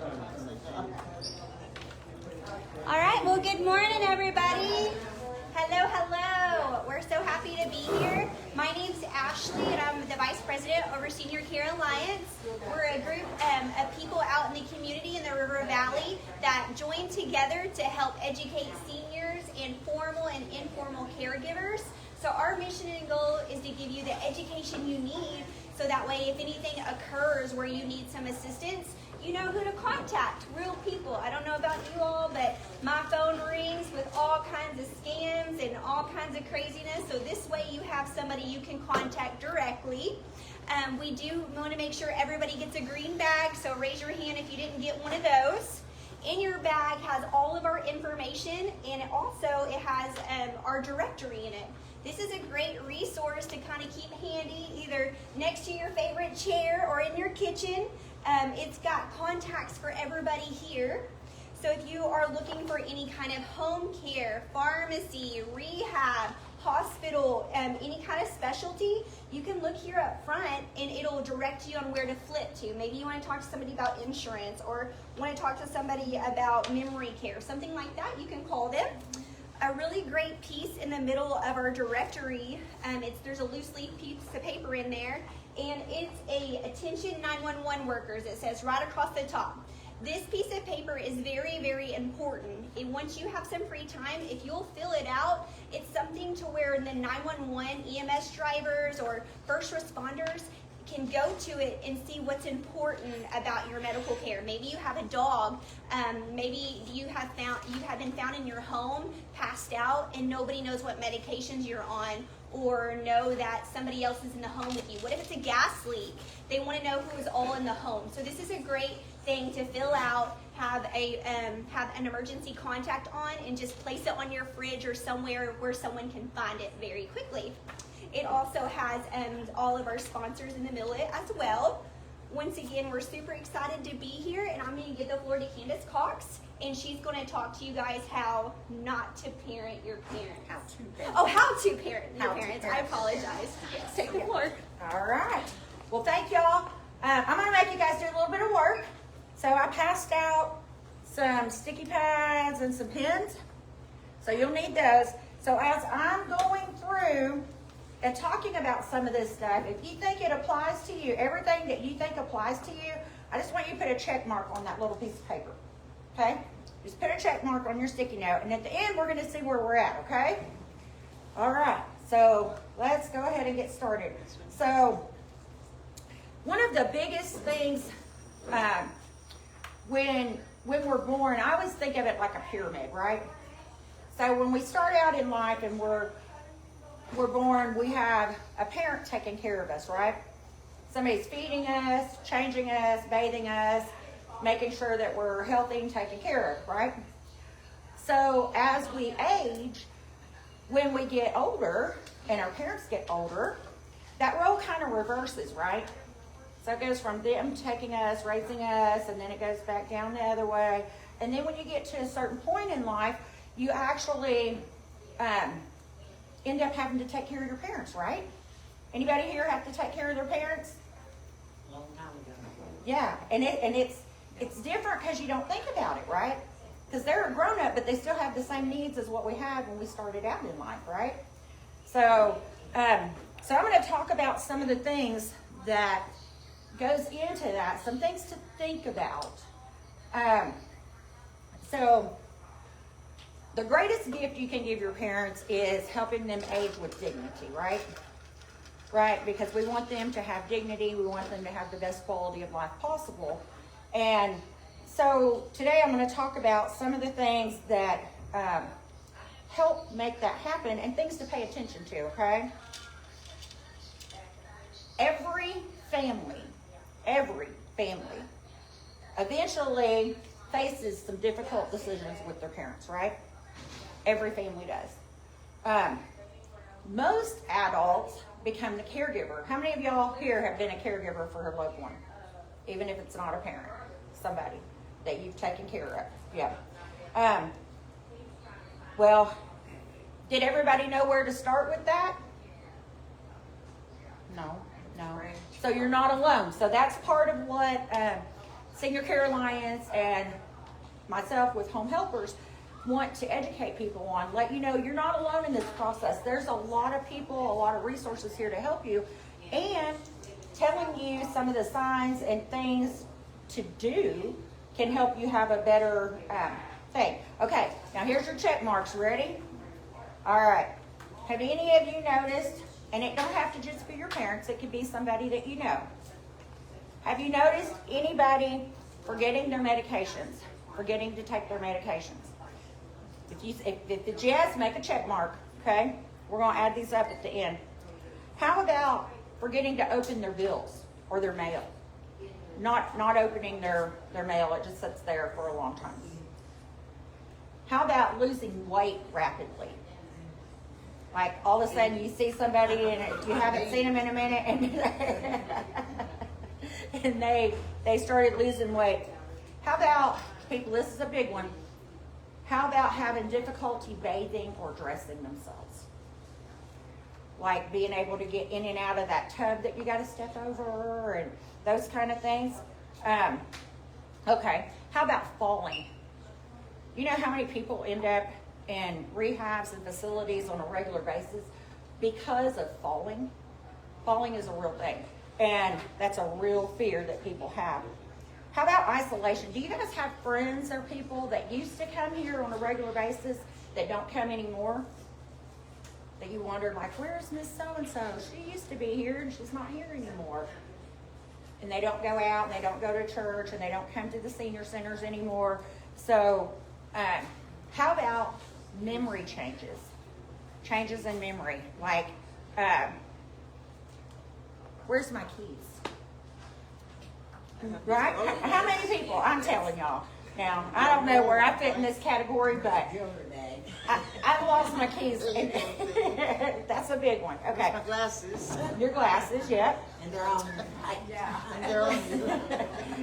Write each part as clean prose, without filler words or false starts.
All right, well, good morning, everybody. Hello, hello. We're so happy to be here. My name's Ashley, and I'm the Vice President over Senior Care Alliance. We're a group of people out in the community in the River Valley that join together to help educate seniors and formal and informal caregivers. So our mission and goal is to give you the education you need so that way if anything occurs where you need some assistance, you know who to contact, real people. I don't know about you all, but my phone rings with all kinds of scams and all kinds of craziness. So this way you have somebody you can contact directly. We do want to make sure everybody gets a green bag, so raise your hand if you didn't get one of those. In your bag has all of our information, and it has our directory in it. This is a great resource to kind of keep handy, either next to your favorite chair or in your kitchen. It's got contacts for everybody here. So if you are looking for any kind of home care, pharmacy, rehab, hospital, any kind of specialty, you can look here up front and it'll direct you on where to flip to. Maybe you want to talk to somebody about insurance or want to talk to somebody about memory care, something like that, you can call them. A really great piece in the middle of our directory, there's a loose leaf piece of paper in there, and it's a attention 911 workers. It says right across the top. This piece of paper is very, very important. And once you have some free time, if you'll fill it out, it's something to where the 911 EMS drivers or first responders can go to it and see what's important about your medical care. Maybe you have a dog, maybe you have been found in your home, passed out, and nobody knows what medications you're on, or know that somebody else is in the home with you. What if it's a gas leak? They want to know who is all in the home. So this is a great thing to fill out, have an emergency contact on, and just place it on your fridge or somewhere where someone can find it very quickly. It also has all of our sponsors in the middle of it as well. Once again, we're super excited to be here, and I'm going to give the floor to Candace Cox, and she's going to talk to you guys how not to parent your parents. How to parent your parents. I apologize. Yes, take the floor. All right. Well, thank y'all. I'm going to make you guys do a little bit of work. So I passed out some sticky pads and some pens, so you'll need those. So as I'm going through and talking about some of this stuff, if you think it applies to you, everything that you think applies to you, I just want you to put a check mark on that little piece of paper, okay? Just put a check mark on your sticky note, and at the end, we're going to see where we're at, okay? All right, so let's go ahead and get started. So one of the biggest things when we're born, I always think of it like a pyramid, right? So when we start out in life and we're born, we have a parent taking care of us, right? Somebody's feeding us, changing us, bathing us, making sure that we're healthy and taken care of, right? So as we age, when we get older and our parents get older, that role kind of reverses, right? So it goes from them taking us, raising us, and then it goes back down the other way. And then when you get to a certain point in life, you actually end up having to take care of your parents, right? Anybody here have to take care of their parents? Long time ago. Yeah, and it's different because you don't think about it, right? Because they're a grown-up, but they still have the same needs as what we had when we started out in life, right? So, I'm going to talk about some of the things that goes into that, some things to think about. The greatest gift you can give your parents is helping them age with dignity, right? Right, because we want them to have dignity, we want them to have the best quality of life possible. And so today I'm going to talk about some of the things that help make that happen and things to pay attention to, okay? Every family eventually faces some difficult decisions with their parents, right? Every family does. Most adults become the caregiver. How many of y'all here have been a caregiver for a loved one? Even if it's not a parent, somebody that you've taken care of. Yeah. Well, did everybody know where to start with that? No. So you're not alone. So that's part of what Senior Care Alliance and myself with Home Helpers want to educate people on, let you know you're not alone in this process. There's a lot of people, a lot of resources here to help you, and telling you some of the signs and things to do can help you have a better thing. Okay, now here's your check marks. Ready? All right. Have any of you noticed, and it don't have to just be your parents, it could be somebody that you know. Have you noticed anybody forgetting their medications, forgetting to take their medications? If it's yes, make a check mark, okay? We're going to add these up at the end. How about forgetting to open their bills or their mail? Not opening their mail, it just sits there for a long time. How about losing weight rapidly? Like all of a sudden you see somebody and you haven't seen them in a minute and they started losing weight. How about, people, this is a big one. How about having difficulty bathing or dressing themselves? Like being able to get in and out of that tub that you got to step over and those kind of things. Okay, how about falling? You know how many people end up in rehabs and facilities on a regular basis because of falling? Falling is a real thing, and that's a real fear that people have. How about isolation? Do you guys have friends or people that used to come here on a regular basis that don't come anymore? That you wondered, like, where's Miss So-and-so? She used to be here and she's not here anymore. And they don't go out and they don't go to church and they don't come to the senior centers anymore. So how about memory changes? Changes in memory. Like, where's my keys? Right? How many people? I'm telling y'all. Now, I don't know where I fit in this category, but I lost my keys. And that's a big one. Okay. My glasses. Your glasses, yep. And they're on. Yeah. And they're on.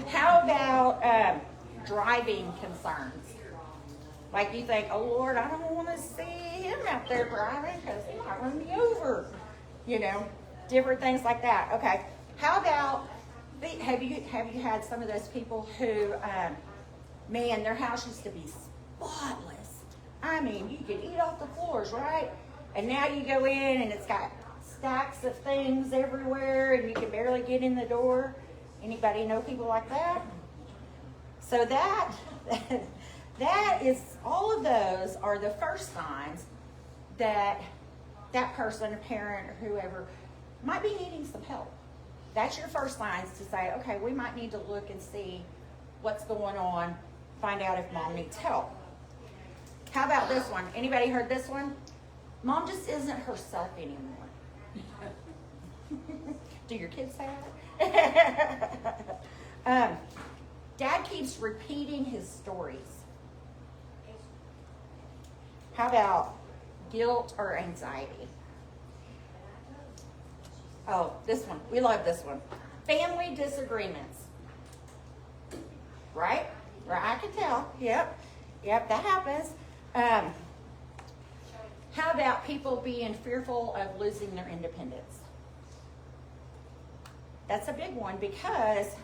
How about driving concerns? Like you think, oh Lord, I don't want to see him out there driving because he might run me over. You know, different things like that. Okay. How about, have you had some of those people who, man, their house used to be spotless. I mean, you could eat off the floors, right? And now you go in and it's got stacks of things everywhere and you can barely get in the door. Anybody know people like that? So that is, all of those are the first signs that that person, a parent or whoever, might be needing some help. That's your first signs to say, okay, we might need to look and see what's going on, find out if mom needs help. How about this one? Anybody heard this one? Mom just isn't herself anymore. Do your kids say that? Dad keeps repeating his stories. How about guilt or anxiety? Oh, this one. We love this one. Family disagreements. Right? I can tell. Yep, that happens. How about people being fearful of losing their independence? That's a big one because,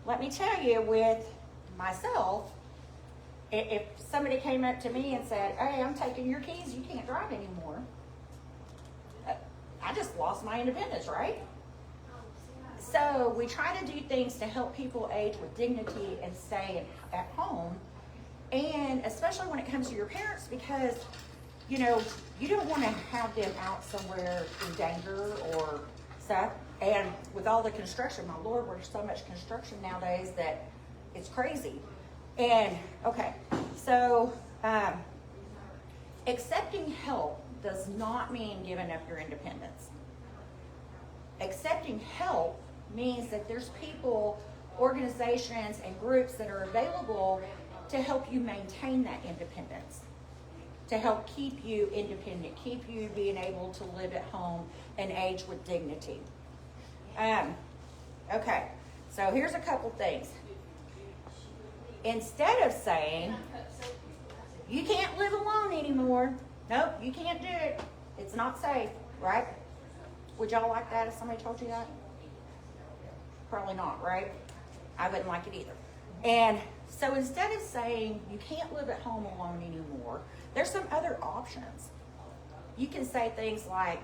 let me tell you, with myself, if somebody came up to me and said, hey, I'm taking your keys, you can't drive anymore, I just lost my independence, right? So we try to do things to help people age with dignity and stay at home. And especially when it comes to your parents, because, you know, you don't want to have them out somewhere in danger or stuff. And with all the construction, my Lord, there's so much construction nowadays that it's crazy. And, okay, so accepting help does not mean giving up your independence. Accepting help means that there's people, organizations, and groups that are available to help you maintain that independence, to help keep you independent, keep you being able to live at home and age with dignity. Okay, so here's a couple things. Instead of saying, you can't live alone anymore, nope, you can't do it, it's not safe, right? Would y'all like that if somebody told you that? Probably not, right? I wouldn't like it either. And so instead of saying you can't live at home alone anymore, there's some other options. You can say things like,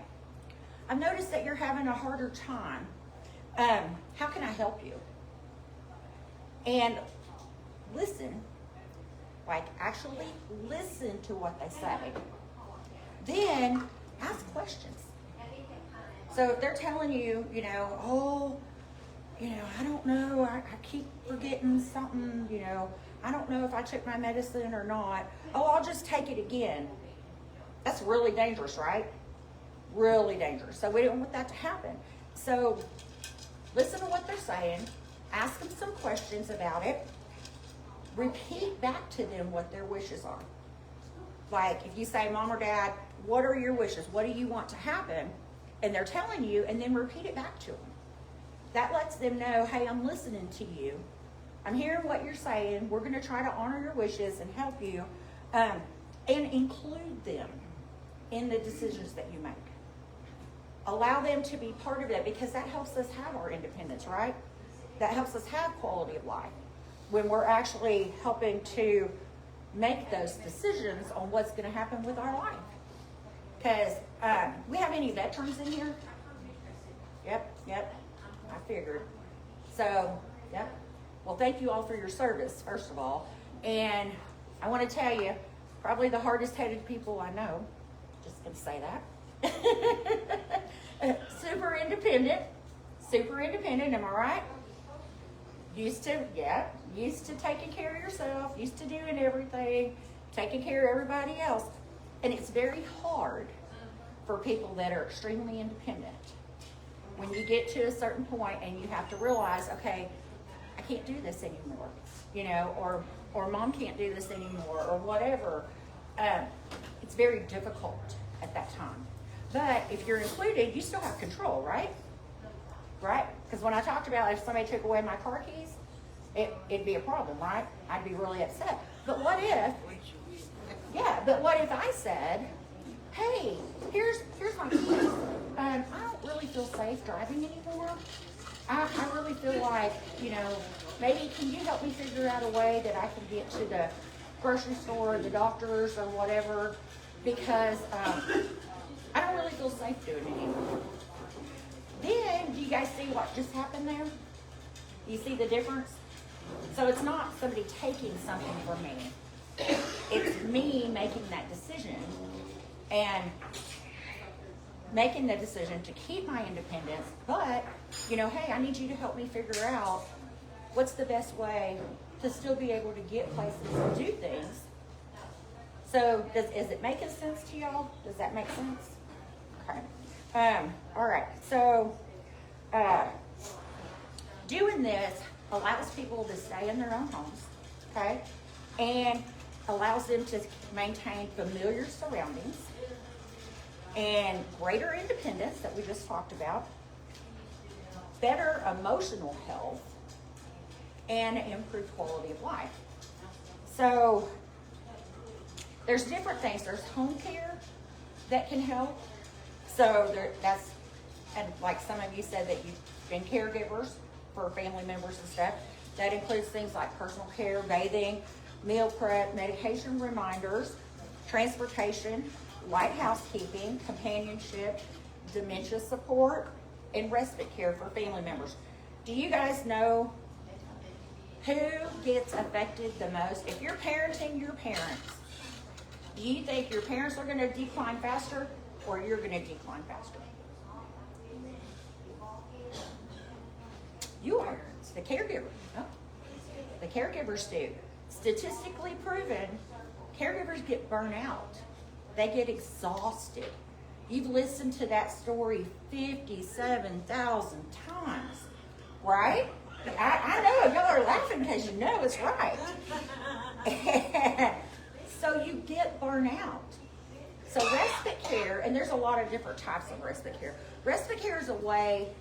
I've noticed that you're having a harder time. How can I help you? And listen, like actually listen to what they say. Then ask questions. So if they're telling you, I don't know, I keep forgetting something, I don't know if I took my medicine or not. Oh, I'll just take it again. That's really dangerous, right? Really dangerous. So we don't want that to happen. So listen to what they're saying. Ask them some questions about it. Repeat back to them what their wishes are. Like if you say, Mom or Dad, what are your wishes? What do you want to happen? And they're telling you, and then repeat it back to them. That lets them know, hey, I'm listening to you. I'm hearing what you're saying. We're going to try to honor your wishes and help you. And include them in the decisions that you make. Allow them to be part of that, because that helps us have our independence, right? That helps us have quality of life when we're actually helping to make those decisions on what's going to happen with our life. Because we have any veterans in here? Yep. I figured. So, yep. Well, thank you all for your service, first of all. And I want to tell you, probably the hardest-headed people I know. Just going to say that. Super independent, am I right? Used to taking care of yourself, used to doing everything, taking care of everybody else. And it's very hard for people that are extremely independent. When you get to a certain point and you have to realize, okay, I can't do this anymore, or Mom can't do this anymore, or whatever. It's very difficult at that time. But if you're included, you still have control, right? Right? Because when I talked about if somebody took away my car keys, it'd be a problem, right? I'd be really upset. But what if I said, hey, here's my keys. I don't really feel safe driving anymore. I really feel like, maybe can you help me figure out a way that I can get to the grocery store or the doctor's or whatever, because I don't really feel safe doing it anymore. Then, do you guys see what just happened there? You see the difference? So it's not somebody taking something from me. It's me making that decision and making the decision to keep my independence, but, hey, I need you to help me figure out what's the best way to still be able to get places and do things. So is it making sense to y'all? Does that make sense? Okay. All right. So doing this allows people to stay in their own homes, okay, and allows them to maintain familiar surroundings and greater independence that we just talked about, better emotional health, and improved quality of life. So there's different things. There's home care that can help. So and like some of you said that you've been caregivers for family members and stuff. That includes things like personal care, bathing, meal prep, medication reminders, transportation, light housekeeping, companionship, dementia support, and respite care for family members. Do you guys know who gets affected the most? If you're parenting your parents, do you think your parents are going to decline faster or you're going to decline faster? You are. It's the caregiver. Oh. The caregivers do. Statistically proven, caregivers get burnt out. They get exhausted. You've listened to that story 57,000 times, right? I know, y'all are laughing because you know it's right. So you get burnt out. So respite care, and there's a lot of different types of respite care. Respite care is a way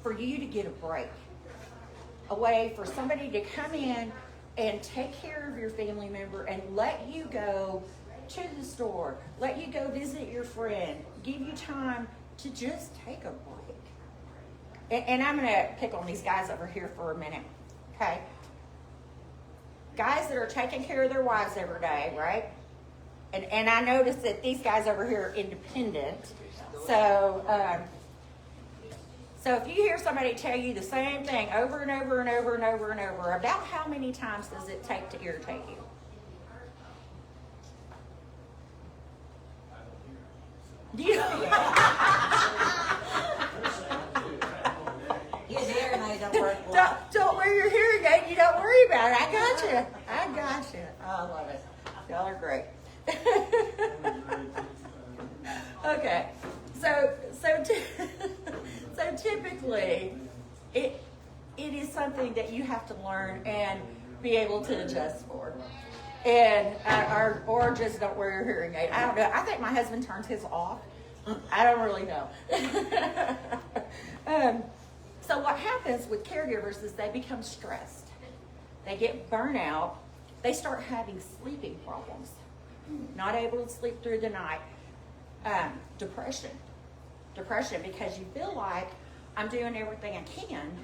for you to get a break. A way for somebody to come in and take care of your family member and let you go to the store, let you go visit your friend, give you time to just take a break. And I'm going to pick on these guys over here for a minute, okay? guys that are taking care of their wives every day, right? And I noticed that these guys over here are independent. So, so if you hear somebody tell you the same thing over and over and over and over and over, about how many times does it take to irritate you? Do you His hearing aid don't work well. don't wear your hearing aid. You don't worry about it. I got you. I got you. I love it. Y'all are great. Okay, so typically, it is something that you have to learn and be able to adjust for, and or just don't wear your hearing aid. I don't know. I think my husband turns his off. I don't really know. So what happens with caregivers is they become stressed. They get burnout. They start having sleeping problems. Not able to sleep through the night. Depression because you feel like I'm doing everything I can,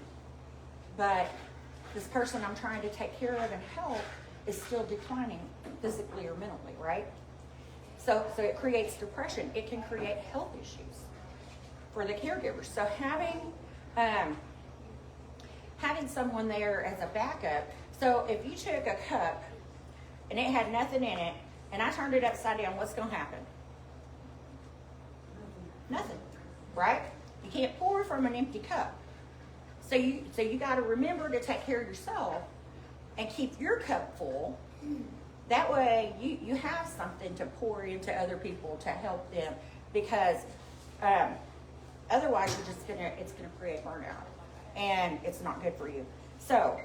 but this person I'm trying to take care of and help is still declining physically or mentally, right? So it creates depression. It can create health issues for the caregivers. So having someone there as a backup. So if you took a cup and it had nothing in it, and I turned it upside down, what's going to happen? Nothing, right? You can't pour from an empty cup. So you got to remember to take care of yourself and keep your cup full. That way you have something to pour into other people to help them, because otherwise it's gonna create burnout, and it's not good for you. So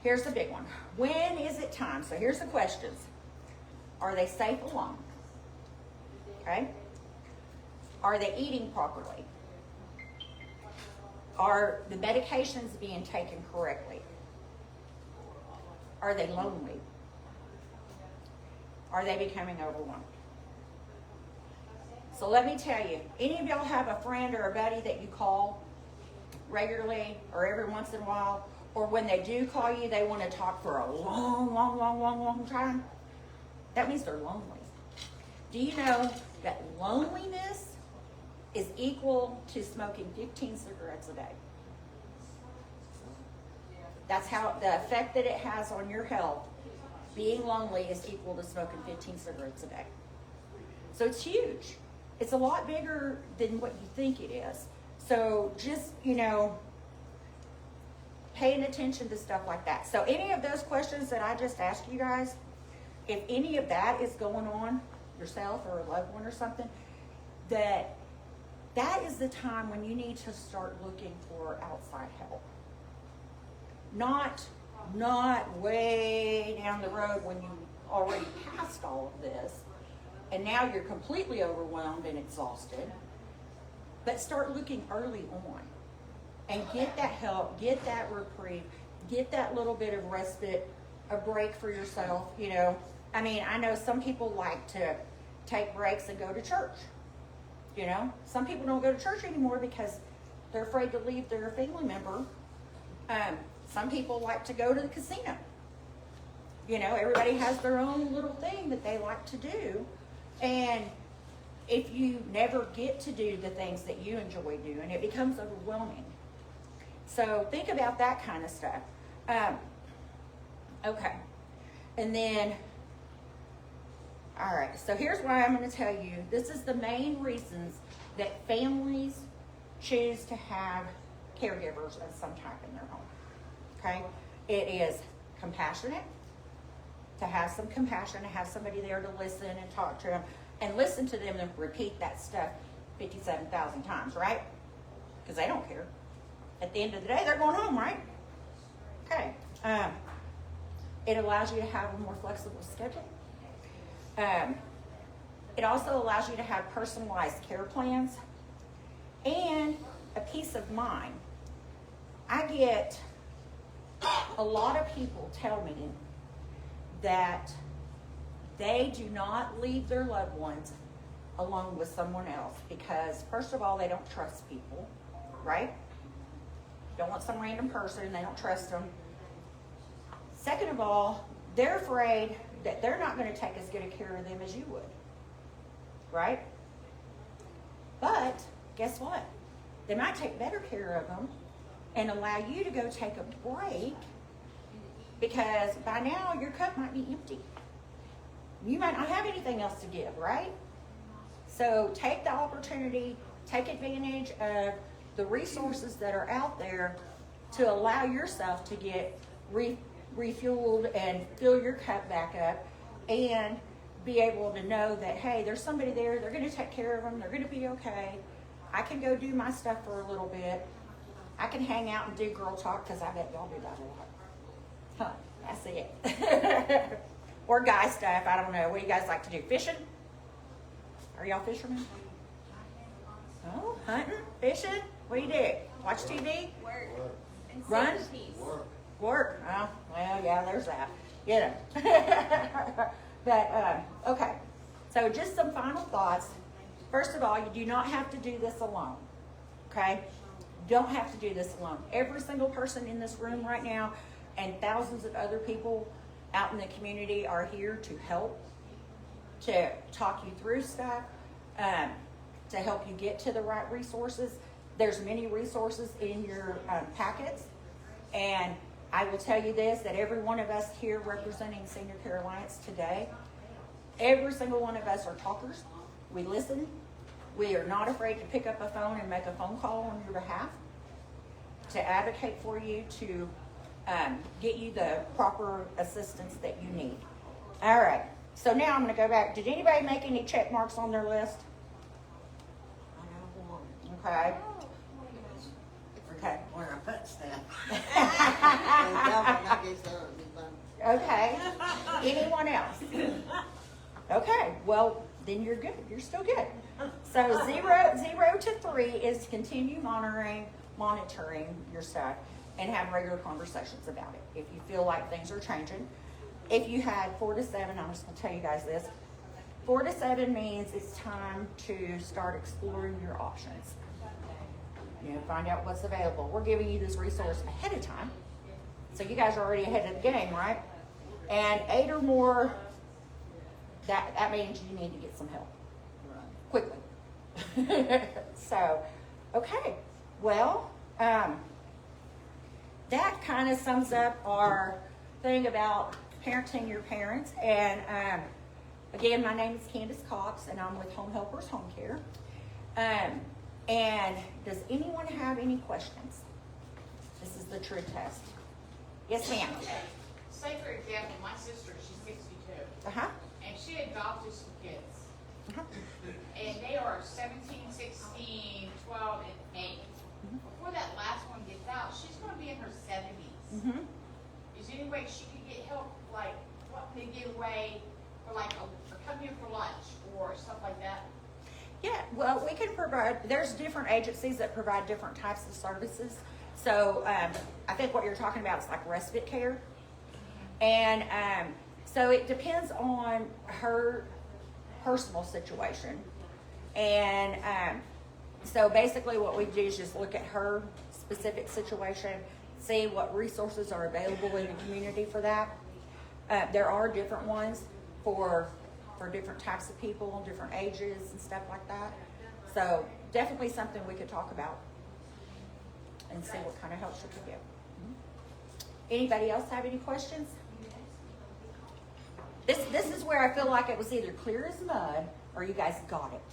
here's the big one. When is it time? So here's the questions. Are they safe alone? Okay. Are they eating properly? Are the medications being taken correctly? Are they lonely? Are they becoming overwhelmed? So let me tell you, any of y'all have a friend or a buddy that you call regularly or every once in a while, or when they do call you, they want to talk for a long time? That means they're lonely. Do you know that loneliness is equal to smoking 15 cigarettes a day? That's how the effect that it has on your health. Being lonely is equal to smoking 15 cigarettes a day. So it's huge. It's a lot bigger than what you think it is. So just, paying attention to stuff like that. So any of those questions that I just asked you guys, if any of that is going on yourself or a loved one or something, that is the time when you need to start looking for outside help. Not way down the road when you already passed all of this and now you're completely overwhelmed and exhausted. But start looking early on and get that help, get that reprieve, get that little bit of respite, a break for yourself. I know some people like to take breaks and go to church. Some people don't go to church anymore because they're afraid to leave their family member. Some people like to go to the casino. Everybody has their own little thing that they like to do. And if you never get to do the things that you enjoy doing, it becomes overwhelming. So think about that kind of stuff. Okay. And then, all right, so here's what I'm going to tell you. This is the main reasons that families choose to have caregivers of some type in their home. Okay? It is compassionate, to have some compassion, to have somebody there to listen and talk to them, and listen to them and repeat that stuff 57,000 times, right? Because they don't care. At the end of the day, they're going home, right? Okay. It allows you to have a more flexible schedule. It also allows you to have personalized care plans and a peace of mind. I get a lot of people tell me that they do not leave their loved ones alone with someone else because, first of all, they don't trust people, right? Don't want some random person, they don't trust them. Second of all, they're afraid that they're not going to take as good a care of them as you would. Right? But guess what? They might take better care of them and allow you to go take a break, because by now your cup might be empty. You might not have anything else to give, right? So take the opportunity, take advantage of the resources that are out there to allow yourself to get refueled and fill your cup back up, and be able to know that, hey, there's somebody there, they're going to take care of them, they're going to be okay. I can go do my stuff for a little bit. I can hang out and do girl talk, because I bet y'all do that a lot. Huh, that's it. Or guy stuff, I don't know. What do you guys like to do? Fishing? Are y'all fishermen? Oh, hunting? Fishing? What do you do? Watch TV? Work. And Run? peace. Work. Oh, well, yeah, there's that. You know. But, okay. So just some final thoughts. First of all, you do not have to do this alone. Okay? Don't have to do this alone. Every single person in this room right now, and thousands of other people out in the community, are here to help, to talk you through stuff, to help you get to the right resources. There's many resources in your packets, and I will tell you this, that every one of us here representing Senior Care Alliance today, every single one of us are talkers. We listen. We are not afraid to pick up a phone and make a phone call on your behalf, to advocate for you, to get you the proper assistance that you need. All right. So now I'm going to go back. Did anybody make any check marks on their list? Okay. Okay. Where I put stuff. Okay. Anyone else? Okay. Well, then you're good. You're still good. So 0 to 3 is continue monitoring your stuff and have regular conversations about it. If you feel like things are changing. If you had 4 to 7, I'm just going to tell you guys this. 4 to 7 means it's time to start exploring your options. You know, find out what's available. We're giving you this resource ahead of time. So you guys are already ahead of the game, right? And 8 or more, that means you need to get some help. Quickly. So, okay. Well, that kind of sums up our thing about parenting your parents. And again, my name is Candace Cox, and I'm with Home Helpers Home Care. And does anyone have any questions? This is the true test. Yes, ma'am. Say, for example, my sister, she's 62, Uh-huh. and she adopted some kids. Uh-huh. And they are 17, 16, 12, and 8. Before that last one gets out, she's going to be in her 70s. Mm-hmm. Is there any way she could get help, like, what they give away for, like, or come here for lunch or stuff like that? Yeah, well, we can provide, there's different agencies that provide different types of services. So I think what you're talking about is like respite care. And so it depends on her personal situation. And so basically what we do is just look at her specific situation, see what resources are available in the community for that. There are different ones for different types of people, different ages and stuff like that. So definitely something we could talk about and see what kind of help she could give. Anybody else have any questions? This is where I feel like it was either clear as mud or you guys got it.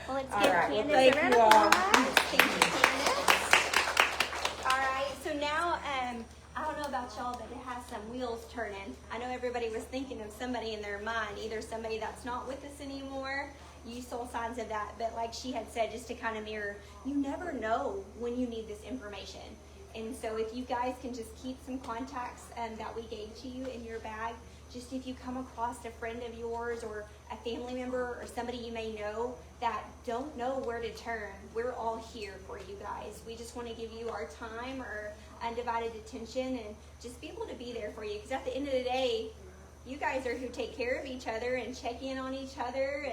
Well, let's All give right, well, Candace thank a round you of all. applause. Thank you, Candace. All right, so now, I don't know about y'all, but it has some wheels turning. I know everybody was thinking of somebody in their mind, either somebody that's not with us anymore. You saw signs of that, but like she had said, just to kind of mirror, you never know when you need this information. And so if you guys can just keep some contacts that we gave to you in your bag, just if you come across a friend of yours or a family member or somebody you may know that don't know where to turn, we're all here for you guys. We just want to give you our time or undivided attention and just be able to be there for you. Because at the end of the day, you guys are who take care of each other and check in on each other.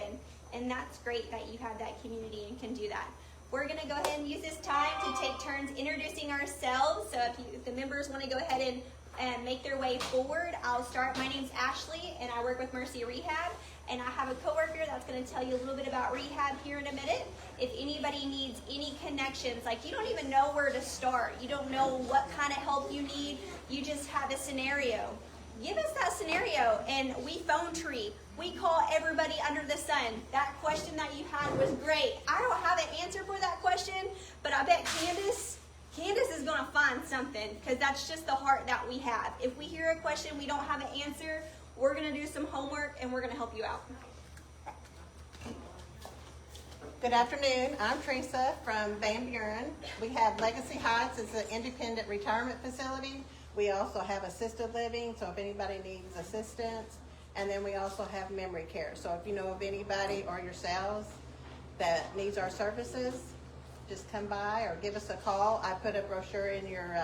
And that's great that you have that community and can do that. We're gonna go ahead and use this time to take turns introducing ourselves. So if the members wanna go ahead and make their way forward, I'll start. My name's Ashley and I work with Mercy Rehab. And I have a coworker that's gonna tell you a little bit about rehab here in a minute. If anybody needs any connections, like you don't even know where to start, you don't know what kind of help you need, you just have a scenario. Give us that scenario and we phone tree. We call everybody under the sun. That question that you had was great. I don't have an answer for that question, but I bet Candace is gonna find something, because that's just the heart that we have. If we hear a question we don't have an answer, we're gonna do some homework and we're gonna help you out. Good afternoon. I'm Teresa from Van Buren. We have Legacy Heights. It's an independent retirement facility. We also have assisted living, so if anybody needs assistance. And then we also have memory care. So if you know of anybody or yourselves that needs our services, just come by or give us a call. I put a brochure in your,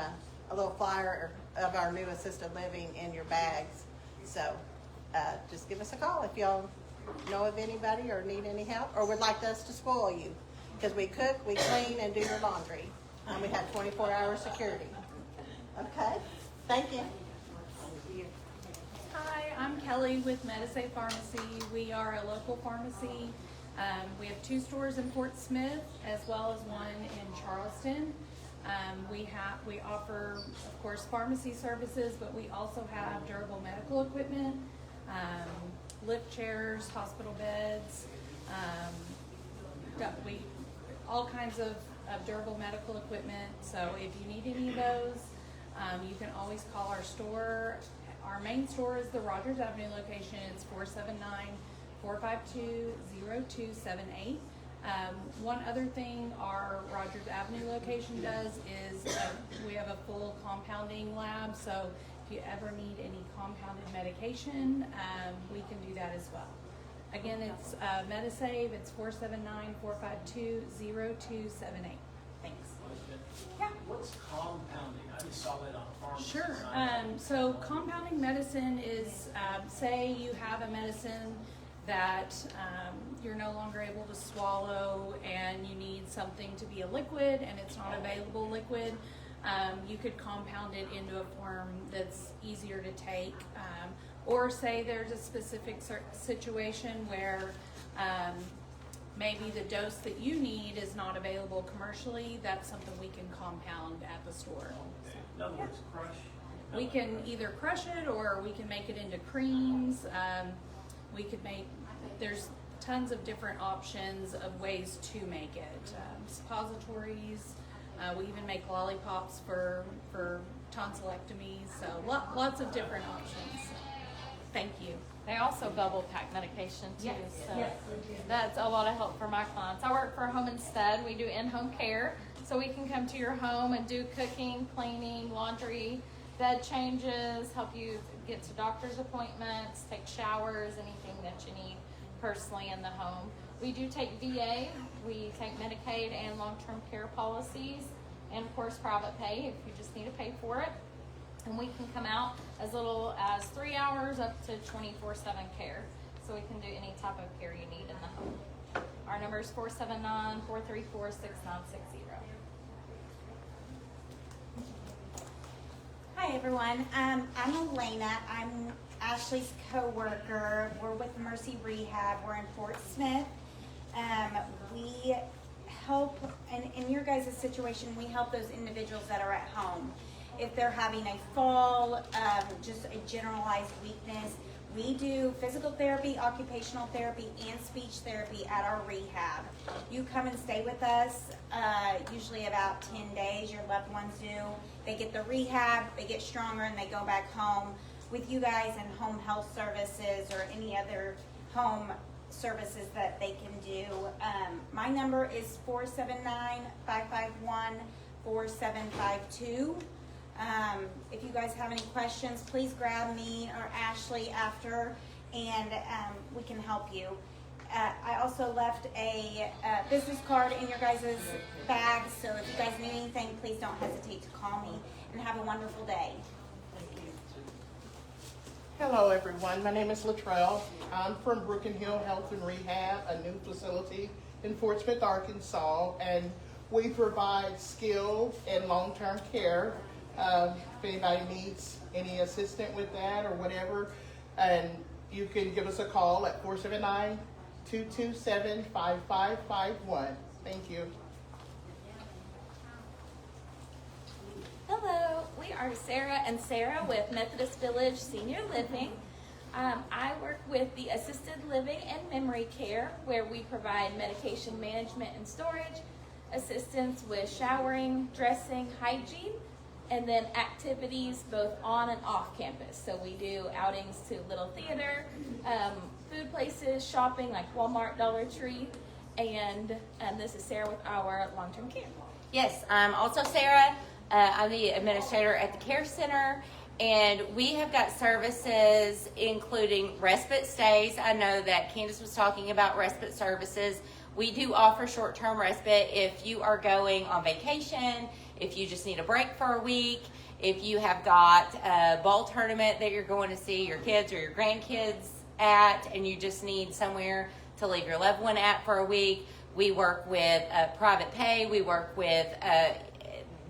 a little flyer of our new assisted living in your bags. So just give us a call if y'all know of anybody or need any help or would like us to spoil you. Because we cook, we clean, and do your laundry. And we have 24-hour security. Okay, thank you. Hi, I'm Kelly with MediSafe Pharmacy. We are a local pharmacy. We have 2 stores in Fort Smith as well as 1 in Charleston. We offer, of course, pharmacy services, but we also have durable medical equipment, lift chairs, hospital beds, all kinds of durable medical equipment. So if you need any of those, you can always call our store. Our main store is the Rogers Avenue location. It's 479-452-0278. One other thing our Rogers Avenue location does is we have a full compounding lab. So if you ever need any compounded medication, we can do that as well. Again, it's MediSave. It's 479-452-0278. Thanks. Yeah. What's compounding? I just saw that on a pharmacy. Sure. So compounding medicine is, say you have a medicine that you're no longer able to swallow and you need something to be a liquid and it's not available liquid, you could compound it into a form that's easier to take. Or say there's a specific situation where maybe the dose that you need is not available commercially, that's something we can compound at the store. Okay. In other words, crush. We can either crush it or we can make it into creams. There's tons of different options of ways to make it. Suppositories, we even make lollipops for tonsillectomies, so lots of different options. Thank you. They also bubble pack medication too, Yes. so Yes. that's a lot of help for my clients. I work for Home Instead. We do in-home care, so we can come to your home and do cooking, cleaning, laundry, bed changes, help you get to doctor's appointments, take showers, anything that you need personally in the home. We do take VA, we take Medicaid and long-term care policies, and of course private pay if you just need to pay for it. And we can come out as little as 3 hours up to 24/7 care. So we can do any type of care you need in the home. Our number is 479-434-6960. Hi everyone, I'm Elena. I'm Ashley's co-worker. We're with Mercy Rehab. We're in Fort Smith. We help, in your guys' situation, we help those individuals that are at home. If they're having a fall, just a generalized weakness, we do physical therapy, occupational therapy, and speech therapy at our rehab. You come and stay with us, usually about 10 days, your loved ones do. They get the rehab, they get stronger, and they go back home with you guys and home health services or any other home services that they can do. My number is 479-551-4752. If you guys have any questions, please grab me or Ashley after, and we can help you. I also left a business card in your guys' bag, so if you guys need anything, please don't hesitate to call me, and have a wonderful day. Hello, everyone. My name is Latrell. I'm from Broken Hill Health and Rehab, a new facility in Fort Smith, Arkansas, and we provide skilled and long-term care. If anybody needs any assistance with that or whatever, and you can give us a call at 479-227-5551. Thank you. Hello, we are Sarah and Sarah with Methodist Village Senior Living. I work with the assisted living and memory care, where we provide medication management and storage, assistance with showering, dressing, hygiene, and then activities both on and off campus. So we do outings to Little Theater, food places, shopping like Walmart, Dollar Tree, and this is Sarah with our long-term care. Yes, I'm also Sarah. I'm the administrator at the care center, and we have got services including respite stays. I know that Candace was talking about respite services. We do offer short-term respite if you are going on vacation, if you just need a break for a week, if you have got a ball tournament that you're going to see your kids or your grandkids at, and you just need somewhere to leave your loved one at for a week. We work with private pay. We work with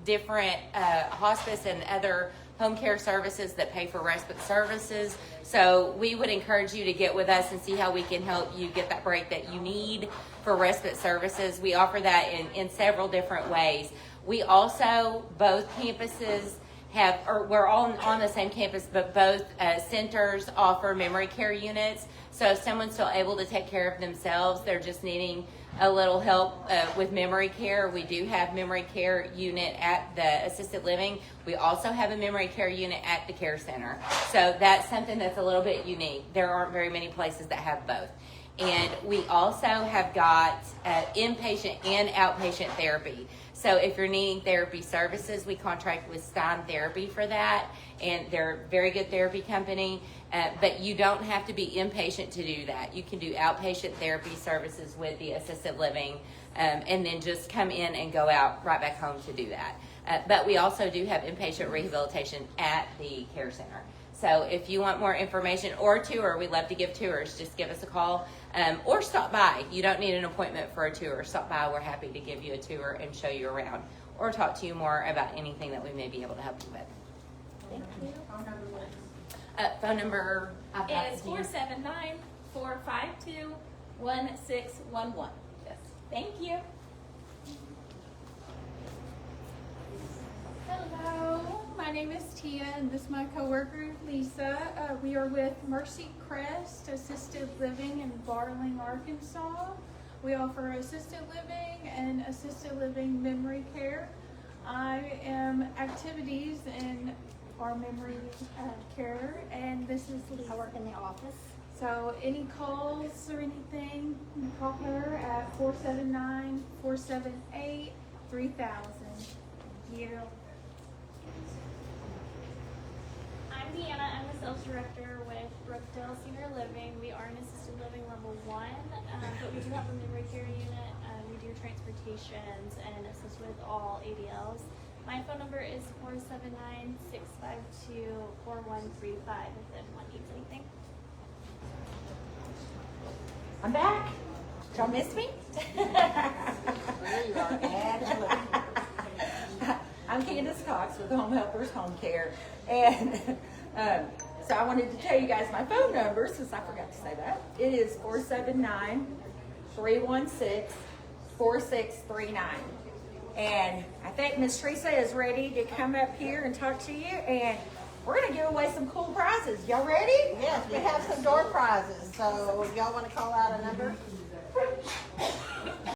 different hospice and other home care services that pay for respite services. So we would encourage you to get with us and see how we can help you get that break that you need for respite services. We offer that in several different ways. We also, both campuses have, or we're all on the same campus, but both centers offer memory care units. So if someone's still able to take care of themselves, they're just needing a little help with memory care, we do have memory care unit at the assisted living. We also have a memory care unit at the care center. So that's something that's a little bit unique. There aren't very many places that have both. And we also have got inpatient and outpatient therapy. So if you're needing therapy services, we contract with Stein Therapy for that, and they're a very good therapy company, but you don't have to be inpatient to do that. You can do outpatient therapy services with the assisted living, and then just come in and go out right back home to do that. But we also do have inpatient rehabilitation at the care center. So if you want more information or a tour, we love to give tours. Just give us a call or stop by. You don't need an appointment for a tour. Stop by. We're happy to give you a tour and show you around or talk to you more about anything that we may be able to help you with. Thank you. Phone number Is 479-452-1611. Yes. Thank you. Hello, my name is Tia, and this is my coworker Lisa. We are with Mercy Crest Assisted Living in Barling, Arkansas. We offer assisted living and assisted living memory care. I am activities in our memory care, and this is Lisa. I work in the office. So any calls or anything, you can call her at 479-478-3000. Thank you. I'm Deanna. I'm the sales director with Brookdale Senior Living. We are an assisted living level 1, but we do have a memory care unit. We do transportations and assist with all ADLs. My phone number is 479-652-4135 if anyone needs anything. I'm back. Y'all miss me? I'm Candace Cox with Home Helpers Home Care, and so I wanted to tell you guys my phone number since I forgot to say that. It is 479-316-4639. And I think Miss Teresa is ready to come up here and talk to you, and we're going to give away some cool prizes. Y'all ready? Yes, we have some door prizes, so y'all want to call out a number?